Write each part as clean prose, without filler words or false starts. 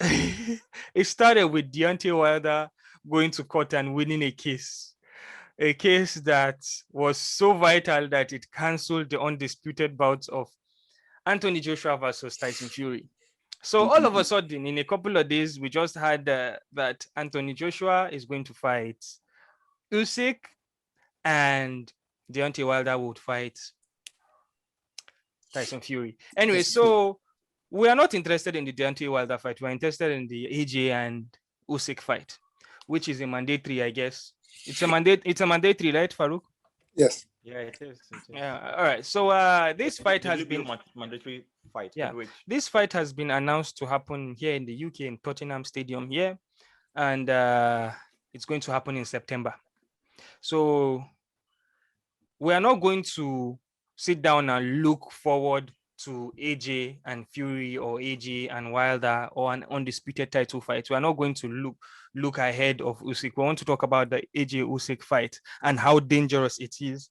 It started with Deontay Wilder going to court and winning a case that was so vital that it cancelled the undisputed bouts of Anthony Joshua versus Tyson Fury. So all of a sudden, in a couple of days, we just had that Anthony Joshua is going to fight Usyk, and Deontay Wilder would fight Tyson Fury. Anyway, so we are not interested in the Deontay Wilder fight. We're interested in the AJ and Usyk fight, which is a mandatory, I guess. It's a mandate. It's a mandatory, right, Farouk? Yes. Yeah, it is. It is. Yeah. All right. So this fight has been mandatory fight. yeah. Heavyweight. This fight has been announced to happen here in the UK in Tottenham Stadium here, and it's going to happen in September. So we are not going to sit down and look forward to AJ and Fury or AJ and Wilder or an undisputed title fight. We are not going to look ahead of Usyk. We want to talk about the AJ Usyk fight and how dangerous it is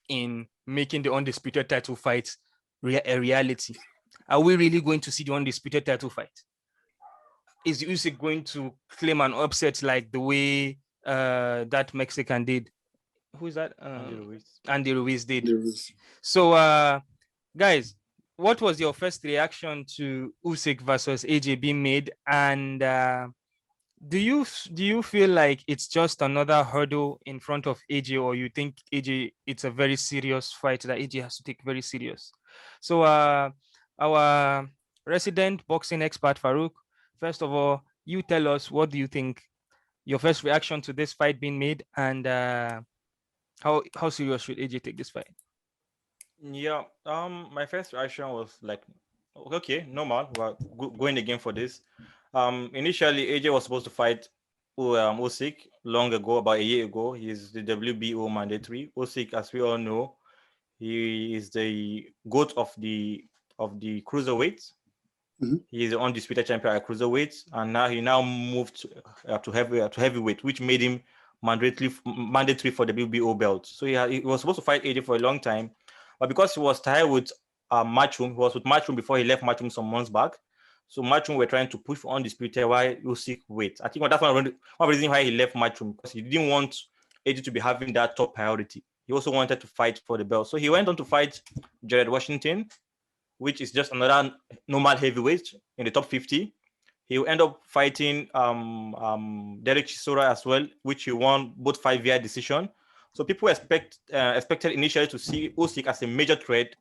in making the undisputed title fight a reality. Are we really going to see the undisputed title fight? Is Usyk going to claim an upset like the way that Mexican did? Who is that? Andy Ruiz did. So, guys, what was your first reaction to Usyk versus AJ being made? And do you feel like it's just another hurdle in front of AJ, or you think AJ it's a very serious fight that AJ has to take very serious? So, our resident boxing expert Farouk, first of all, you tell us, what do you think? Your first reaction to this fight being made, and how serious should AJ take this fight? Yeah. My first reaction was like, okay, normal. We're going again for this. Initially, AJ was supposed to fight Usyk long ago, about a year ago. He's the WBO mandatory. Usyk, as we all know, he is the goat of the cruiserweights. He is the undisputed champion at cruiserweight, and now he moved to heavyweight, which made him mandatory for the WBO belt. So he was supposed to fight AJ for a long time, but because he was tired with Matchroom, he was with Matchroom before he left Matchroom some months back. So Matchroom were trying to push for undisputed while Usyk wait. I think that's one reason why he left Matchroom, because he didn't want AJ to be having that top priority. He also wanted to fight for the belt. So he went on to fight Jared Washington, which is just another normal heavyweight in the top 50. He will end up fighting Derek Chisora as well, which he won both fight via decision. So people expected initially to see Usyk as a major threat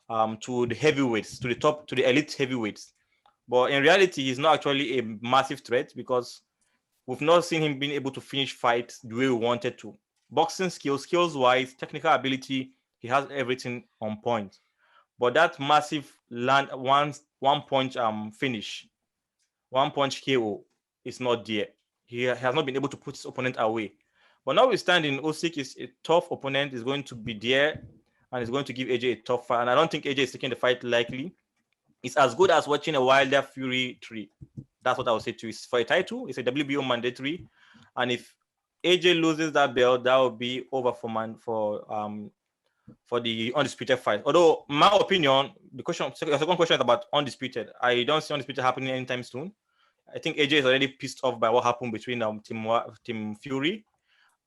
to the heavyweights, to the elite heavyweights. But in reality, he's not actually a massive threat, because we've not seen him being able to finish fights the way we wanted to. Boxing skills-wise, technical ability, he has everything on point. But that massive one punch finish, one punch KO is not there. He has not been able to put his opponent away. But notwithstanding, Usyk is a tough opponent, is going to be there and is going to give AJ a tough fight. And I don't think AJ is taking the fight lightly. It's as good as watching a Wilder Fury 3. That's what I would say to you. It's for a title. It's a WBO mandatory. And if AJ loses that belt, that will be over for the undisputed fight. Although, my opinion, the second question is about undisputed. I don't see undisputed happening anytime soon. I think AJ is already pissed off by what happened between Team Fury,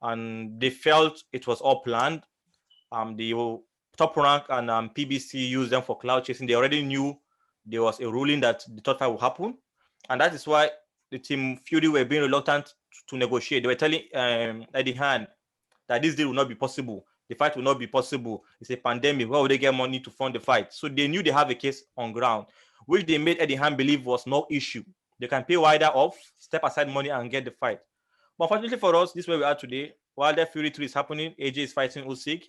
and they felt it was all planned. The Top Rank and PBC used them for cloud chasing. They already knew there was a ruling that the third fight would happen, and that is why the Team Fury were being reluctant to negotiate. They were telling Eddie Hearn that this deal will not be possible. The fight will not be possible. It's a pandemic. Where would they get money to fund the fight? So they knew they have a case on ground, which they made Eddie Hearn believe was no issue. They can pay Wilder off, step aside money, and get the fight. But unfortunately for us, this is where we are today. Wilder Fury 3 is happening. AJ is fighting Usyk.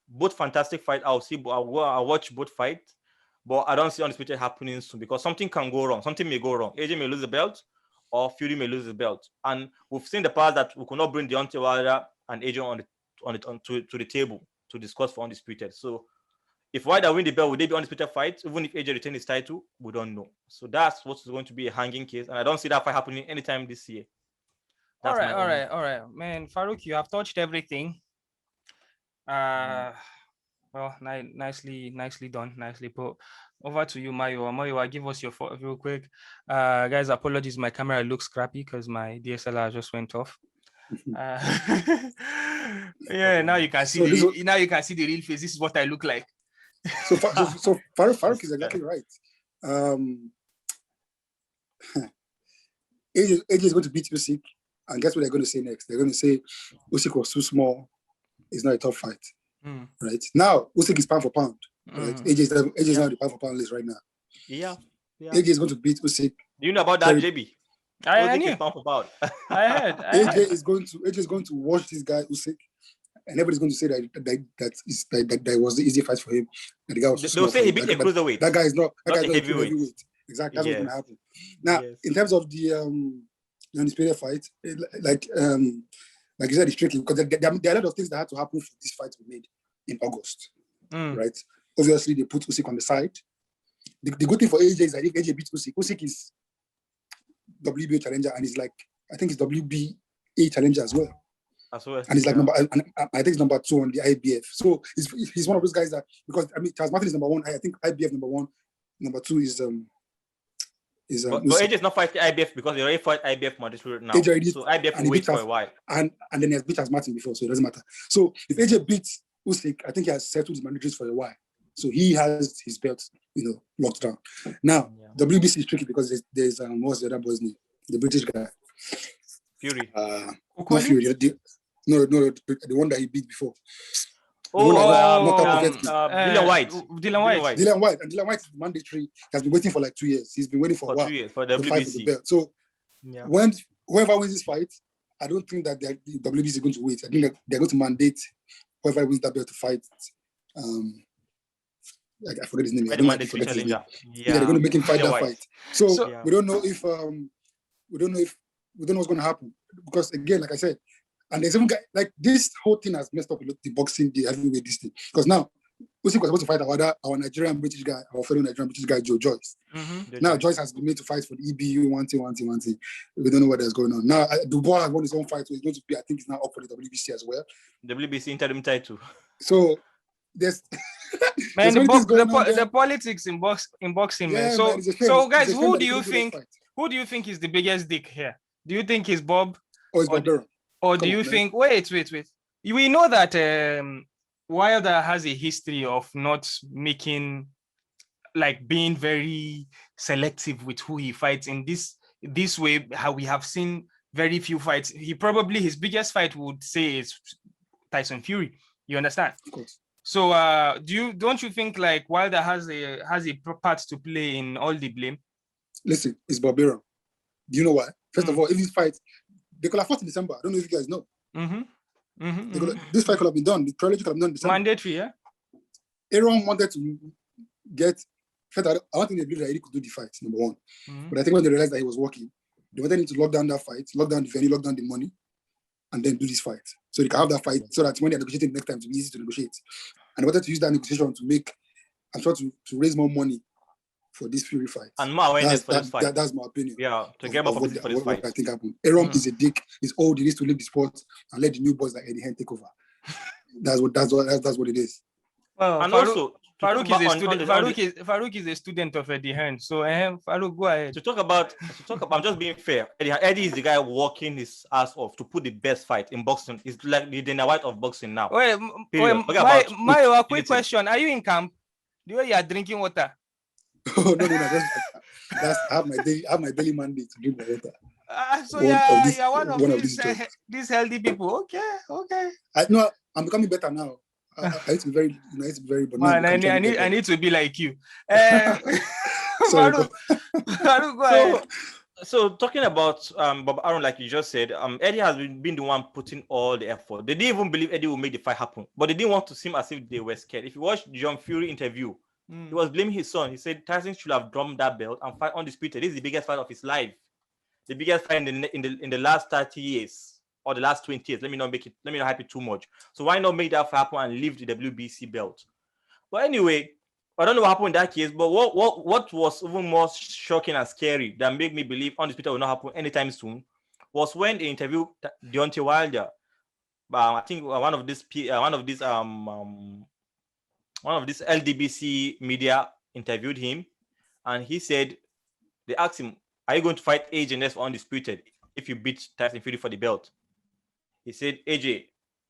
Both fantastic fights. I'll watch both fights. But I don't see undisputed happening soon, because something can go wrong. Something may go wrong. AJ may lose the belt, or Fury may lose the belt. And we've seen the past that we could not bring Deontay Wilder and AJ to the table to discuss for undisputed. So if Wilder win the belt, would they be undisputed fight? Even if AJ retain his title, we don't know. So that's what's going to be a hanging case, and I don't see that fight happening anytime this year. All right, man. Farouk, you have touched everything. Well, nicely done, nicely put. Over to you, Mayo. Mayo, give us your thought real quick. Guys, apologies, my camera looks crappy because my DSLR just went off. Uh, yeah, now you can see So this was, now you can see the real face. This is what I look like. so Farouk is exactly right. AJ is going to beat Usyk, and guess what they're going to say next? They're going to say Usyk was too small. It's not a tough fight, right? Now Usyk is pound for pound, right? AJ is not on the pound for pound list right now. Yeah. AJ is going to beat Usyk. Do you know about that, JB? I knew. Pound for pound. I heard. AJ is going to watch this guy Usyk, and everybody's going to say that was the easy fight for him. That the guy was too small. They'll say he beat a cruiserweight. That guy is not a heavyweight. Exactly, that's what's going to happen. Now, in terms of the Undisputed fight, like you said, it's tricky because there are a lot of things that had to happen for this fight to be made in August, right? Obviously, they put Usyk on the side. The good thing for AJ is that if AJ beats Usyk is WBA challenger, and he's like, I think he's WBA challenger as well. And he's like I think he's number 2 on the IBF. So he's one of those guys that, because I mean Charles Martin is number 1. I think IBF number 1, number 2 is but AJ is not fighting IBF because he already fought IBF mandatory now. So IBF will wait for a while. And then he has beat Charles Martin before, so it doesn't matter. So if AJ beats Usyk, I think he has settled his mandatories for a while. So he has his belt, locked down. Now, WBC is tricky because there's what's the other boy's name? The British guy. Fury. Not Fury. The one that he beat before. Dylan White. Dylan White. And Dylan White is mandatory. He has been waiting for like 2 years. He's been waiting for a while. 2 years for the WBC. Fight for the belt. So when whoever wins this fight, I don't think that the WBC is going to wait. I think that they're going to mandate whoever wins that belt to fight. I forget his name. They're going to make him fight that fight. So we don't know if we don't know what's going to happen, because again, like I said, and there's even like this whole thing has messed up the boxing, the heavyweight this thing, because now Usyk was supposed to fight our Nigerian British guy, our fellow Nigerian British guy, Joe Joyce. Now Joyce has been made to fight for the EBU one thing. We don't know what is going on. Now Dubois has won his own fight, so he's going to be, I think he's now up for the WBC as well. WBC interim title. So there's man, the politics in boxing, man. So guys, who do you think is the biggest dick here? Do you think it's Bob? Or do you think wait? We know that Wilder has a history of not making, like, being very selective with who he fights in this way. How we have seen very few fights. His biggest fight would say is Tyson Fury. You understand? Of course. So don't you think like Wilder has a part to play in all the blame? Listen, it's barbarian. Do you know why? First of all, if this fight, they could have fought in December. I don't know if you guys know. This fight could have been done. The trilogy could have been done in December. Mandatory, yeah. Aaron wanted to get. First, I don't think they believed that Eddie could do the fight, number 1. But I think when they realized that he was working, they wanted him to lock down that fight, lock down the venue, lock down the money, and then do this fight. So they can have that fight so that when they're negotiating next time, to be easy to negotiate. And they wanted to use that negotiation to make, I'm sure, to raise more money for this Fury fight. And more awareness for this fight. That's my opinion. Yeah, to get more publicity for this fight. I think happened. Aaron is a dick. He's old. He needs to leave the sport and let the new boys like Eddie Hearn take over. That's what it is. Well, and Farouk is a student of Eddie Hearn. So Farouk, go ahead. To talk about, I'm just being fair. Eddie is the guy working his ass off to put the best fight in boxing. It's like the Dana White of boxing now. Mayo, a quick question. Are you in camp? The way you are drinking water? Oh no! I have my daily mandate to drink my water. So you're one of these healthy people. Okay. I'm becoming better now. I need to be very. Man, I need to be like you. Farouk, go ahead. So talking about Bob Arum, like you just said, Eddie has been the one putting all the effort. They didn't even believe Eddie would make the fight happen, but they didn't want to seem as if they were scared. If you watch John Fury interview, he was blaming his son. He said Tyson should have drummed that belt and fight Undisputed. This is the biggest fight of his life, the biggest fight in the last 30 years or the last 20 years. Let me not hype it too much. So why not make that fight happen and leave the WBC belt? But anyway, I don't know what happened in that case. But what was even more shocking and scary that made me believe Undisputed will not happen anytime soon was when they interviewed Deontay Wilder. I think one of these one of this LDBC media interviewed him, and he said they asked him, "Are you going to fight AJ next for Undisputed if you beat Tyson Fury for the belt?" He said, "AJ,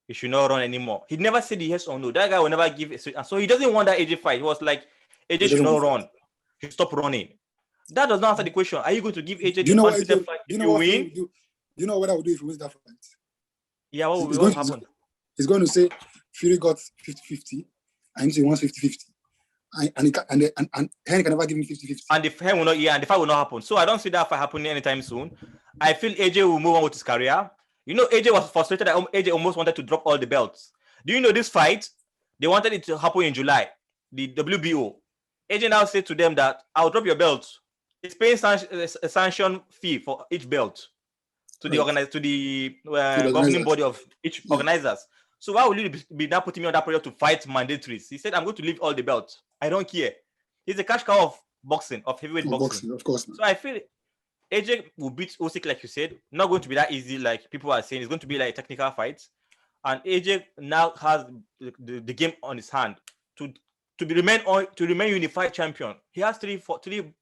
he should not run anymore." He never said yes or no. That guy will never give a so he doesn't want that AJ fight. He was like, AJ should not run. He should stop running. That does not answer the question. Are you going to give AJ the undisputed fight if you win? Do you know what I would do if he wins that fight? Yeah, what will happen? He's going to say Fury got 50-50 and he wants 50-50. And Hearn can never give him 50-50. And the fight will not, and the fight will not happen. So I don't see that fight happening anytime soon. I feel AJ will move on with his career. You know, AJ was frustrated that AJ almost wanted to drop all the belts. Do you know this fight? They wanted it to happen in July. The WBO. AJ now said to them that I'll drop your belts. It's paying a sanction fee for each belt to the governing body of each organizers. So why will you be now putting me on that project to fight mandatories? He said, I'm going to leave all the belts. I don't care. He's a cash cow of boxing, of heavyweight boxing. Of course. So I feel AJ will beat Usyk, like you said. Not going to be that easy, like people are saying. It's going to be like a technical fight. And AJ now has the game on his hand to remain unified champion. He has three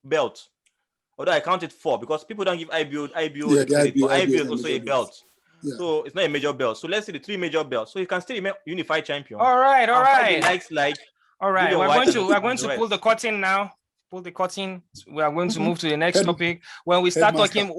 belts. Although I counted 4 because people don't give IBO is also a belt. Yeah. So it's not a major belt. So let's say the 3 major belts. So he can still remain unified champion. All right. All right. We're going to pull the curtain now. Pull the curtain. We are going to move to the next topic. When we start talking,